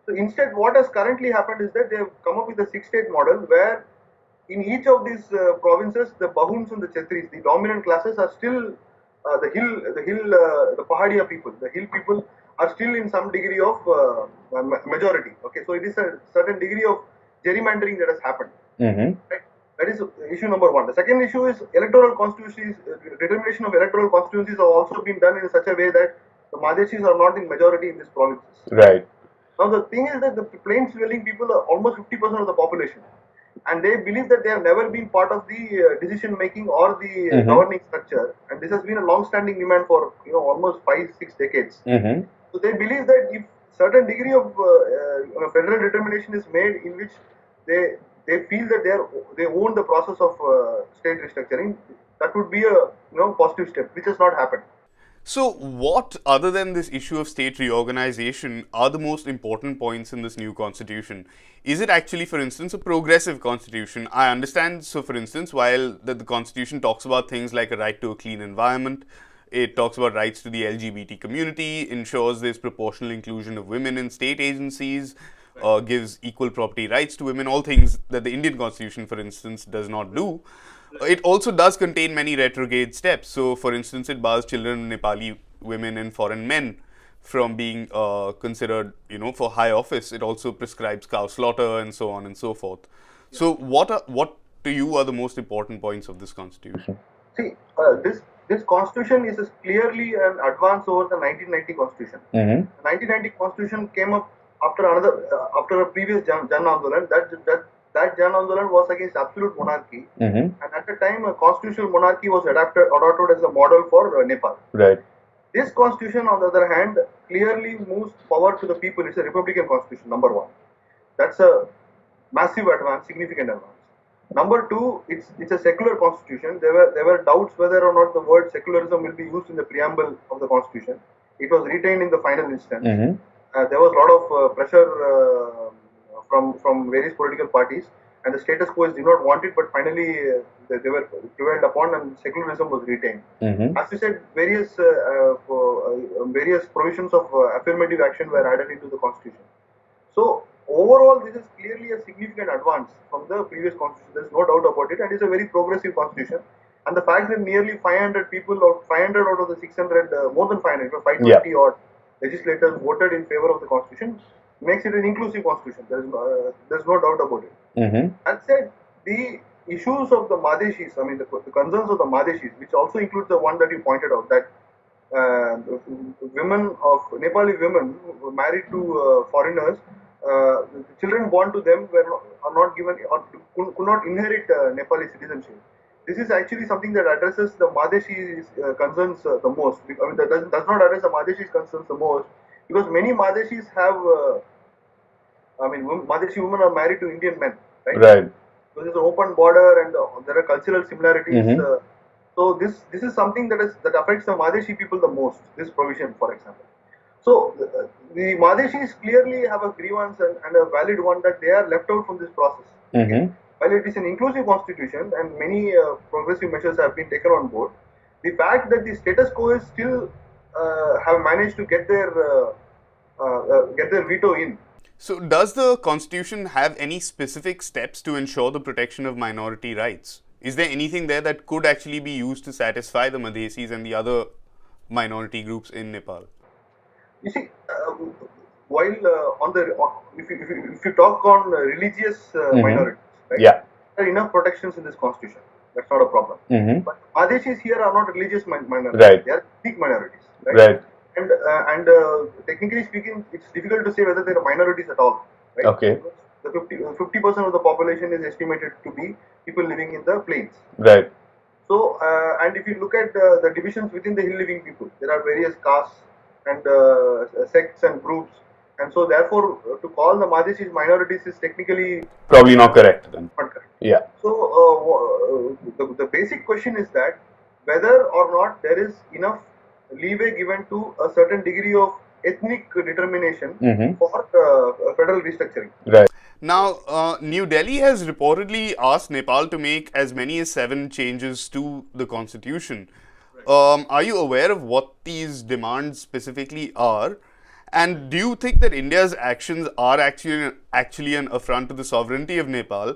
Speaker 21: So instead, what has currently happened is that they have come up with a 6-state model where in each of these provinces, the Bahuns and the Chetris, the dominant classes, are still the Pahadia people. The hill people are still in some degree of majority. Okay, so it is a certain degree of gerrymandering that has happened. Right? That is issue number one. The second issue is electoral constituencies. Determination of electoral constituencies have also been done in such a way that the Madheshis are not in majority in these provinces.
Speaker 17: Right.
Speaker 21: Now the thing is that the plains dwelling people are almost 50% of the population, and they believe that they have never been part of the decision making or the governing structure, and this has been a long-standing demand for almost 5-6 decades. So they believe that if certain degree of federal determination is made in which they feel that they own the process of state restructuring, that would be a positive step, which has not happened.
Speaker 17: So what, other than this issue of state reorganization, are the most important points in this new constitution? Is it actually, for instance, a progressive constitution? I understand, so for instance, while the constitution talks about things like a right to a clean environment, it talks about rights to the LGBT community, ensures there's proportional inclusion of women in state agencies, gives equal property rights to women, all things that the Indian constitution, for instance, does not do. It also does contain many retrograde steps. So, for instance, it bars children, Nepali women and foreign men from being considered, for high office. It also prescribes cow slaughter and so on and so forth. So, what to you are the most important points of this constitution?
Speaker 21: See, this constitution is clearly an advance over the 1990 constitution.
Speaker 17: Mm-hmm.
Speaker 21: The 1990 constitution came up after after a previous Jan Andolan. That Jan Andolan was against absolute monarchy,
Speaker 17: Mm-hmm.
Speaker 21: and at the time, a constitutional monarchy was adopted as a model for Nepal.
Speaker 17: Right.
Speaker 21: This constitution, on the other hand, clearly moves power to the people. It's a republican constitution, number one. That's a massive advance, significant advance. Number two, it's a secular constitution. There were doubts whether or not the word secularism will be used in the preamble of the constitution. It was retained in the final instance.
Speaker 17: Mm-hmm.
Speaker 21: There was a lot of pressure from various political parties, and the status quo did not want it, but finally they were prevailed upon, and secularism was retained.
Speaker 17: Mm-hmm.
Speaker 21: As you said, various provisions of affirmative action were added into the constitution. So overall, this is clearly a significant advance from the previous constitution. There is no doubt about it, and it's a very progressive constitution. And the fact that nearly 500 people, or 500 out of the 600, more than 500, 520 odd legislators voted in favor of the constitution, makes it an inclusive constitution. There's no doubt about it.
Speaker 17: Mm-hmm.
Speaker 21: That said, the issues of the Madeshis, I mean the concerns of the Madeshis, which also includes the one that you pointed out, that women of Nepali women who were married to foreigners, children born to them are not given or could not inherit Nepali citizenship. This is actually something that addresses the Madeshi's concerns the most. I mean, that does not address the Madeshi's concerns the most, because many Madeshis have, Madeshi women are married to Indian men, right?
Speaker 17: Right.
Speaker 21: So there's an open border, and there are cultural similarities.
Speaker 17: Mm-hmm.
Speaker 21: So this is something that affects the Madeshi people the most. This provision, for example. So the Madeshis clearly have a grievance and a valid one, that they are left out from this process.
Speaker 17: Mm-hmm.
Speaker 21: While it is an inclusive constitution and many progressive measures have been taken on board, the fact that the status quo is still have managed to get their veto in.
Speaker 17: So, does the constitution have any specific steps to ensure the protection of minority rights? Is there anything there that could actually be used to satisfy the Madhesis and the other minority groups in Nepal?
Speaker 21: You see, while if you talk on religious minorities, right?
Speaker 17: Yeah.
Speaker 21: There are enough protections in this constitution. That's not a problem.
Speaker 17: Mm-hmm.
Speaker 21: But Madeshis here are not religious minorities.
Speaker 17: Right.
Speaker 21: They are ethnic minorities. Right.
Speaker 17: Right.
Speaker 21: And technically speaking, it's difficult to say whether they are minorities at all. Right?
Speaker 17: Okay.
Speaker 21: The 50% of the population is estimated to be people living in the plains.
Speaker 17: Right.
Speaker 21: So, and if you look at the divisions within the hill living people, there are various castes and sects and groups, and so therefore to call the Madeshis minorities is technically
Speaker 17: probably not correct then.
Speaker 21: Not correct.
Speaker 17: Yeah.
Speaker 21: So the basic question is that whether or not there is enough leeway given to a certain degree of ethnic determination for federal restructuring.
Speaker 17: Right. Now, New Delhi has reportedly asked Nepal to make as many as 7 changes to the constitution. Are you aware of what these demands specifically are? And do you think that India's actions are actually an affront to the sovereignty of Nepal?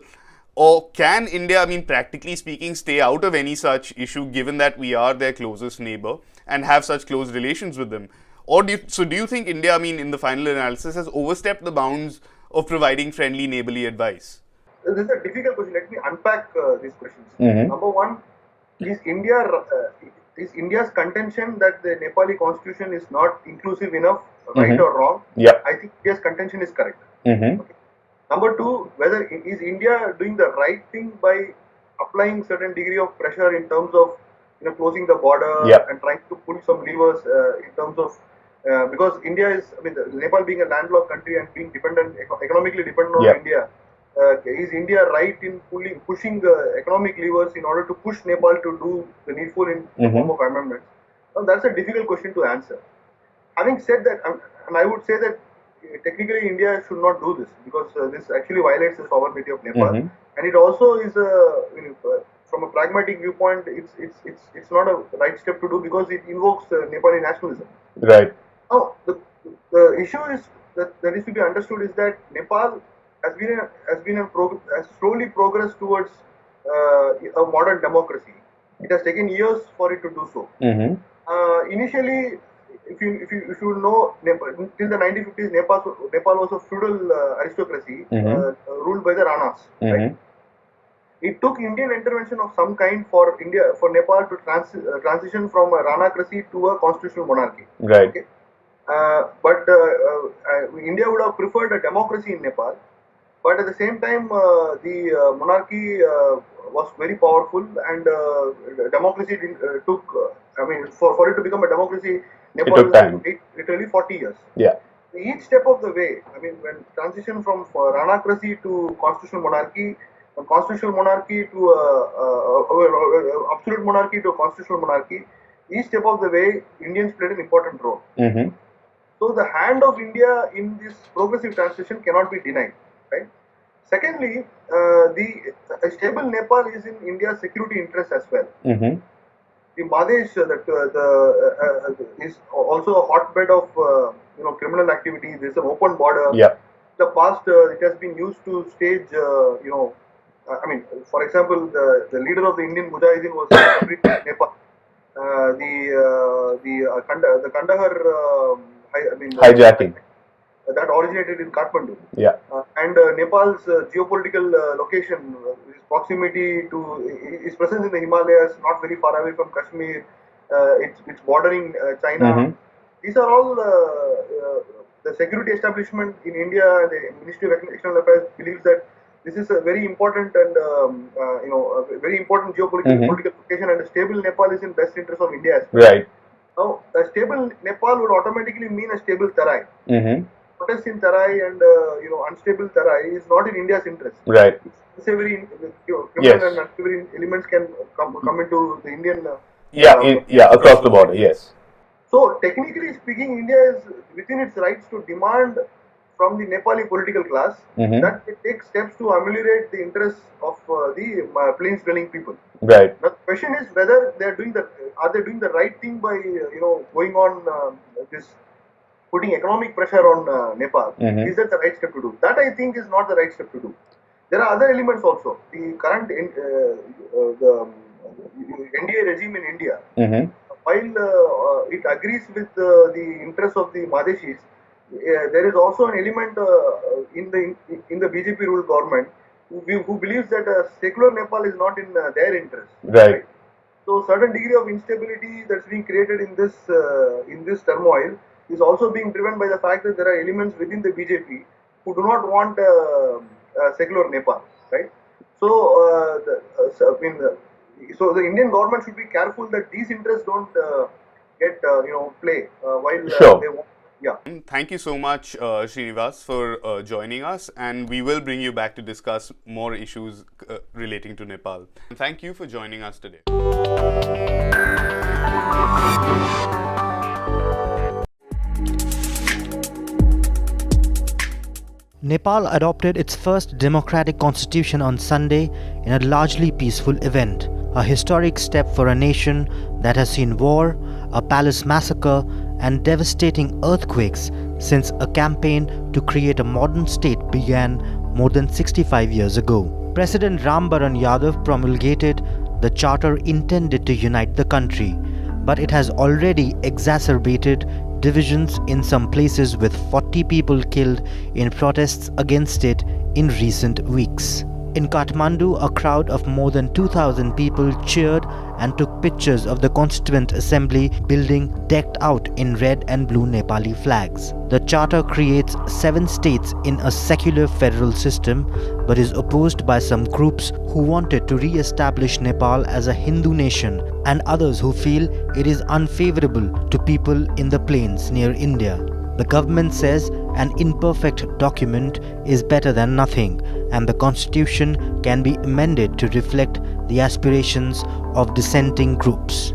Speaker 17: Or can India, practically speaking, stay out of any such issue, given that we are their closest neighbor and have such close relations with them? Or do you think India, in the final analysis, has overstepped the bounds of providing friendly neighborly advice?
Speaker 21: This is a difficult question. Let me unpack these questions.
Speaker 17: Mm-hmm.
Speaker 21: Number one, is India's contention that the Nepali constitution is not inclusive enough, right or wrong?
Speaker 17: Yeah.
Speaker 21: I think India's contention is correct.
Speaker 17: Mm-hmm.
Speaker 21: Okay. Number two, whether is India doing the right thing by applying certain degree of pressure in terms of closing the border and trying to pull some levers in terms of because India is, Nepal being a landlocked country and being economically dependent on India, is India right in pushing the economic levers in order to push Nepal to do the needful in the form of amendments? Now, that's a difficult question to answer. Having said that, and I would say that technically India should not do this, because this actually violates the sovereignty of Nepal, and it also is from a pragmatic viewpoint, it's not a right step to do, because it invokes Nepali nationalism.
Speaker 17: Right.
Speaker 21: Now, the issue is that is to be understood is that Nepal has slowly progressed towards a modern democracy. It has taken years for it to do so. Initially, if you know, till the 1950s, Nepal was a feudal aristocracy ruled by the Ranas. Right? It took Indian intervention of some kind for Nepal to transition from a Ranacracy to a constitutional monarchy.
Speaker 17: Right.
Speaker 21: Okay? But India would have preferred a democracy in Nepal. But at the same time, the monarchy was very powerful, and democracy took. For it to become a democracy, Nepal
Speaker 17: took time.
Speaker 21: had to wait literally 40 years.
Speaker 17: Yeah.
Speaker 21: Each step of the way, when transition from Ranacracy to constitutional monarchy, from constitutional monarchy to absolute monarchy to constitutional monarchy, each step of the way, Indians played an important role. So the hand of India in this progressive transition cannot be denied, right? Secondly, a stable Nepal is in India's security interest as well. The Madesh is also a hotbed of criminal activity. There is an open border.
Speaker 17: Yeah.
Speaker 21: In the past, it has been used to stage, for example, the leader of the Indian Mujahideen was Nepal. The Kandahar
Speaker 17: hijacking
Speaker 21: that originated in Kathmandu.
Speaker 17: Yeah.
Speaker 21: And Nepal's geopolitical location, its proximity to its presence in the Himalayas, not very far away from Kashmir, it's bordering China. These are all the security establishment in India. The Ministry of External Affairs believes that this is a very important and a very important geopolitical political location, and a stable Nepal is in best interest of India as well.
Speaker 17: Right.
Speaker 21: Now, a stable Nepal would automatically mean a stable Tarai. Protest in Tarai and unstable Tarai is not in India's interest.
Speaker 17: Right.
Speaker 21: It's a very criminal
Speaker 17: Yes.
Speaker 21: and unsavory elements can come into the Indian.
Speaker 17: Across the border. Yes.
Speaker 21: So technically speaking, India is within its rights to demand from the Nepali political class that it takes steps to ameliorate the interests of the plains-dwelling people.
Speaker 17: Right.
Speaker 21: Now the question is whether they are doing the right thing by going on this putting economic pressure on Nepal. Is that the right step to do? That I think is not the right step to do. There are other elements also. The current the NDA regime in India, while it agrees with the interests of the Madeshis, there is also an element in the BJP ruled government who believes that secular Nepal is not in their interest.
Speaker 17: Right.
Speaker 21: So certain degree of instability that's being created in this turmoil is also being driven by the fact that there are elements within the BJP who do not want secular Nepal, right? So, so the Indian government should be careful that these interests don't get play while they want. Yeah.
Speaker 17: Thank you so much, Srinivas, for joining us, and we will bring you back to discuss more issues relating to Nepal. Thank you for joining us today.
Speaker 2: Nepal adopted its first democratic constitution on Sunday in a largely peaceful event, a historic step for a nation that has seen war, a palace massacre, and devastating earthquakes since a campaign to create a modern state began more than 65 years ago. President Rambaran Yadav promulgated the charter intended to unite the country, but it has already exacerbated divisions in some places, with 40 people killed in protests against it in recent weeks. In Kathmandu, a crowd of more than 2,000 people cheered and took pictures of the Constituent Assembly building decked out in red and blue Nepali flags. The charter creates 7 states in a secular federal system, but is opposed by some groups who wanted to re-establish Nepal as a Hindu nation, and others who feel it is unfavorable to people in the plains near India. The government says an imperfect document is better than nothing, and the constitution can be amended to reflect the aspirations of dissenting groups.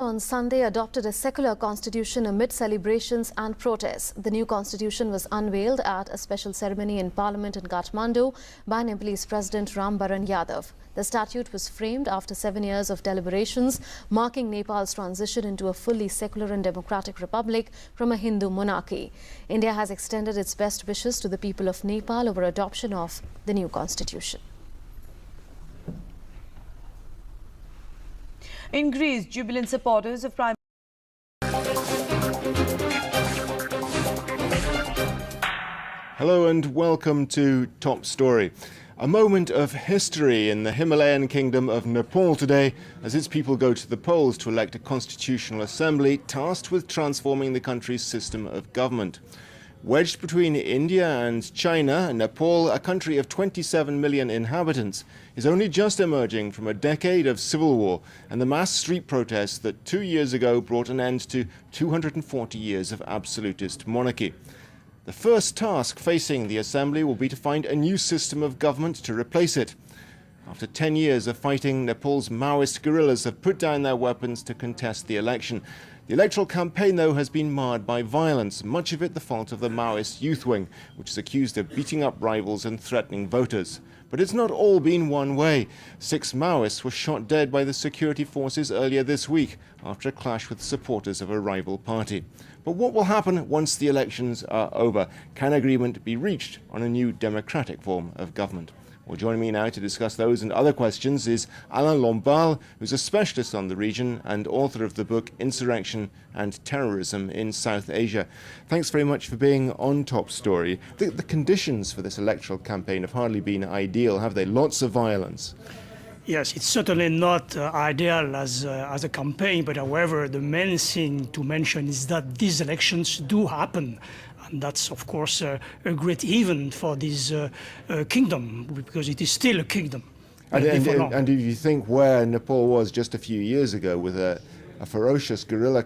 Speaker 1: On Sunday adopted a secular constitution amid celebrations and protests. The new constitution was unveiled at a special ceremony in Parliament in Kathmandu by Nepalese President Ram Baran Yadav. The statute was framed after 7 years of deliberations, marking Nepal's transition into a fully secular and democratic republic from a Hindu monarchy. India has extended its best wishes to the people of Nepal over adoption of the new constitution.
Speaker 22: In Greece, jubilant supporters of Prime
Speaker 23: Hello and welcome to Top Story. A moment of history in the Himalayan kingdom of Nepal today as its people go to the polls to elect a constitutional assembly tasked with transforming the country's system of government. Wedged between India and China, Nepal, a country of 27 million inhabitants, is only just emerging from a decade of civil war and the mass street protests that 2 years ago brought an end to 240 years of absolutist monarchy. The first task facing the assembly will be to find a new system of government to replace it. After 10 years of fighting, Nepal's Maoist guerrillas have put down their weapons to contest the election. The electoral campaign, though, has been marred by violence, much of it the fault of the Maoist youth wing, which is accused of beating up rivals and threatening voters. But it's not all been one way. 6 Maoists were shot dead by the security forces earlier this week after a clash with supporters of a rival party. But what will happen once the elections are over? Can agreement be reached on a new democratic form of government? Well, joining me now to discuss those and other questions is Alain Lombal, who's a specialist on the region and author of the book Insurrection and Terrorism in South Asia. Thanks very much for being on Top Story. The conditions for this electoral campaign have hardly been ideal, have they? Lots of violence.
Speaker 24: Yes, it's certainly not ideal as a campaign, but however, the main thing to mention is that these elections do happen. And that's, of course, a great event for this kingdom, because it is still a kingdom.
Speaker 23: And if you think where Nepal was just a few years ago with a ferocious guerrilla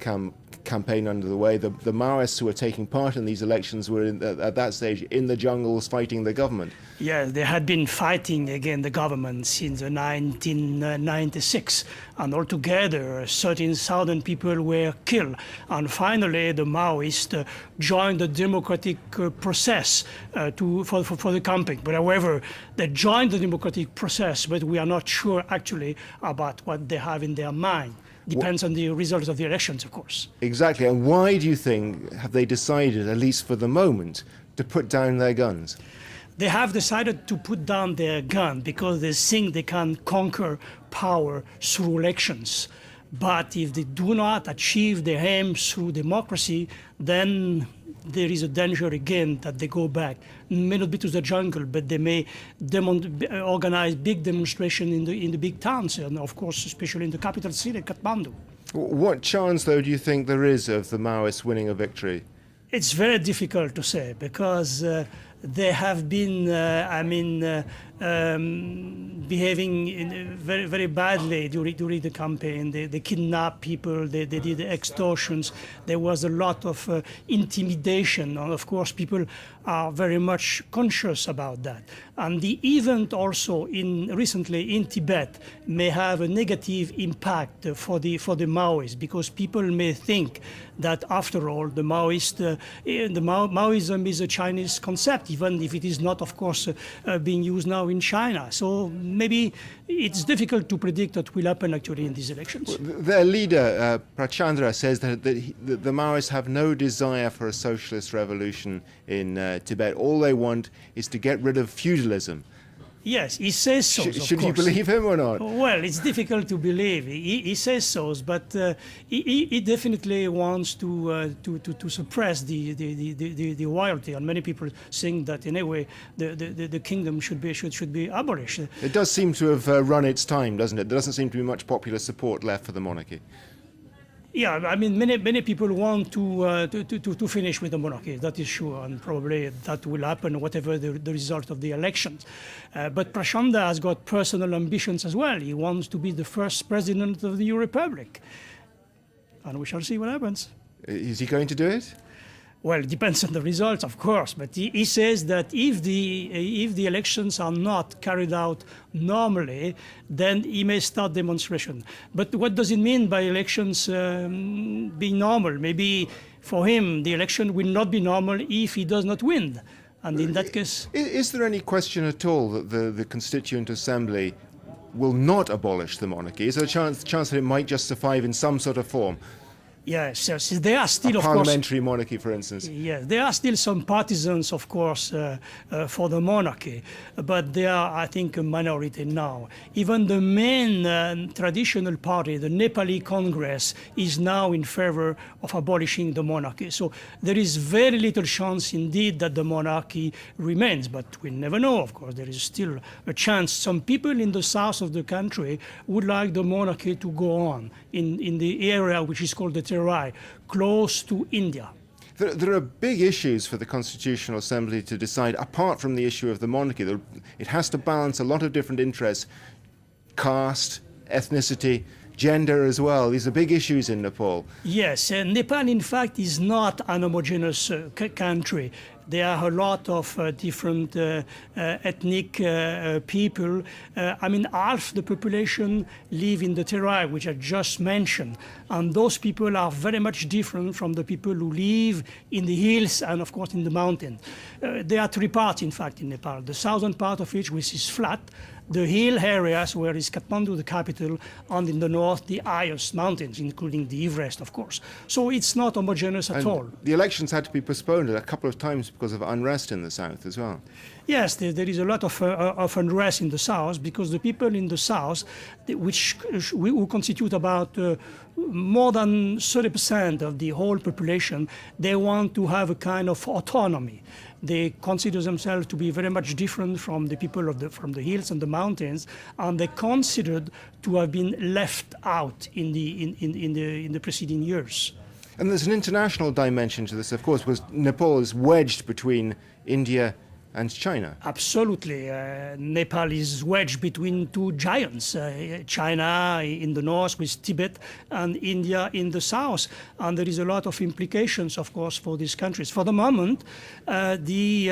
Speaker 23: campaign under the way, the Maoists who were taking part in these elections were at that stage in the jungles fighting the government.
Speaker 24: Yeah, they had been fighting against the government since 1996, and altogether 13,000 people were killed. And finally, the Maoists joined the democratic process for the campaign. But however, they joined the democratic process, but we are not sure actually about what they have in their mind. Depends on the results of the elections, of course.
Speaker 23: Exactly. And why do you think have they decided, at least for the moment, to put down their guns?
Speaker 24: They have decided to put down their gun because they think they can conquer power through elections. But if they do not achieve their aim through democracy, then there is a danger again that they go back. May not be to the jungle, but they may organize big demonstrations in the big towns, and of course, especially in the capital city, Kathmandu.
Speaker 23: What chance, though, do you think there is of the Maoists winning a victory?
Speaker 24: It's very difficult to say because they have been, behaving very, very badly during the campaign. They kidnapped people, they did extortions. There was a lot of intimidation, and of course people are very much conscious about that. And the event also recently in Tibet may have a negative impact for the Maoists, because people may think that after all the Maoism is a Chinese concept, even if it is not, of course, being used now in China. So maybe it's difficult to predict what will happen actually in these elections.
Speaker 23: Their leader, Prachandra, says that the Maoists have no desire for a socialist revolution in Tibet. All they want is to get rid of feudalism.
Speaker 24: Yes, he says so.
Speaker 23: Should you believe him or not?
Speaker 24: Well, it's difficult to believe. He says so, but he definitely wants to suppress the royalty, and many people think that in a way the kingdom should be abolished.
Speaker 23: It does seem to have run its time, doesn't it? There doesn't seem to be much popular support left for the monarchy.
Speaker 24: Yeah, I mean, many people want to finish with the monarchy, that is sure, and probably that will happen, whatever the result of the elections. But Prachanda has got personal ambitions as well. He wants to be the first president of the new republic. And we shall see what happens.
Speaker 23: Is he going to do it?
Speaker 24: Well, it depends on the results, of course, but he says that if the elections are not carried out normally, then he may start demonstration. But what does it mean by elections being normal? Maybe for him, the election will not be normal if he does not win. And in that case...
Speaker 23: Is there any question at all that the Constituent Assembly will not abolish the monarchy? Is there a chance that it might just survive in some sort of form?
Speaker 24: Yes, yes, there are still,
Speaker 23: a
Speaker 24: of course...
Speaker 23: parliamentary monarchy, for instance.
Speaker 24: Yes, there are still some partisans, of course, for the monarchy, but they are, I think, a minority now. Even the main traditional party, the Nepali Congress, is now in favor of abolishing the monarchy. So there is very little chance, indeed, that the monarchy remains, but we never know, of course. There is still a chance. Some people in the south of the country would like the monarchy to go on in the area which is called the Terai, close to India.
Speaker 23: There are big issues for the Constitutional Assembly to decide, apart from the issue of the monarchy. It has to balance a lot of different interests, caste, ethnicity, gender as well. These are big issues in Nepal.
Speaker 24: Yes, Nepal, in fact, is not an homogeneous country. There are a lot of different ethnic people. I mean, half the population live in the Terai, which I just mentioned. And those people are very much different from the people who live in the hills and, of course, in the mountains. There are three parts, in fact, in Nepal. The southern part of it, which is flat, the hill areas where is Kathmandu, the capital, and in the north, the highest mountains, including the Everest, of course. So it's not homogeneous at all.
Speaker 23: The elections had to be postponed a couple of times because of unrest in the south as well.
Speaker 24: Yes, there is a lot of unrest in the south because the people in the south, who constitute about more than 30% of the whole population, they want to have a kind of autonomy. They consider themselves to be very much different from the people from the hills and the mountains, and they considered to have been left out in the preceding years.
Speaker 23: And there's an international dimension to this, of course, because Nepal is wedged between India and China.
Speaker 24: Absolutely. Nepal is wedged between two giants, China in the north with Tibet and India in the south. And there is a lot of implications, of course, for these countries. For the moment, the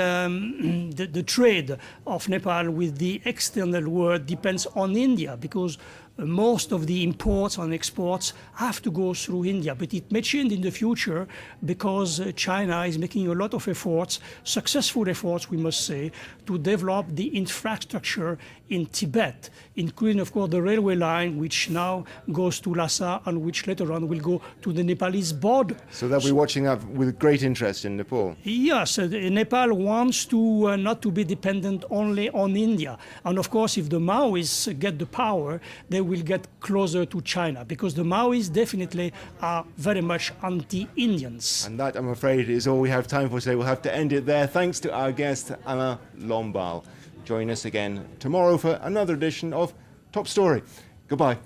Speaker 24: trade of Nepal with the external world depends on India because most of the imports and exports have to go through India. But it may change in the future because China is making a lot of efforts, successful efforts, we must say, to develop the infrastructure in Tibet, including, of course, the railway line, which now goes to Lhasa and which later on will go to the Nepalese border.
Speaker 23: So they'll be watching that with great interest in Nepal.
Speaker 24: Yes, Nepal wants to not to be dependent only on India. And of course, if the Maoists get the power, they will get closer to China because the Maoists definitely are very much anti-Indians.
Speaker 23: And that, I'm afraid, is all we have time for today. We'll have to end it there. Thanks to our guest, Alain Lombal. Join us again tomorrow for another edition of Top Story. Goodbye.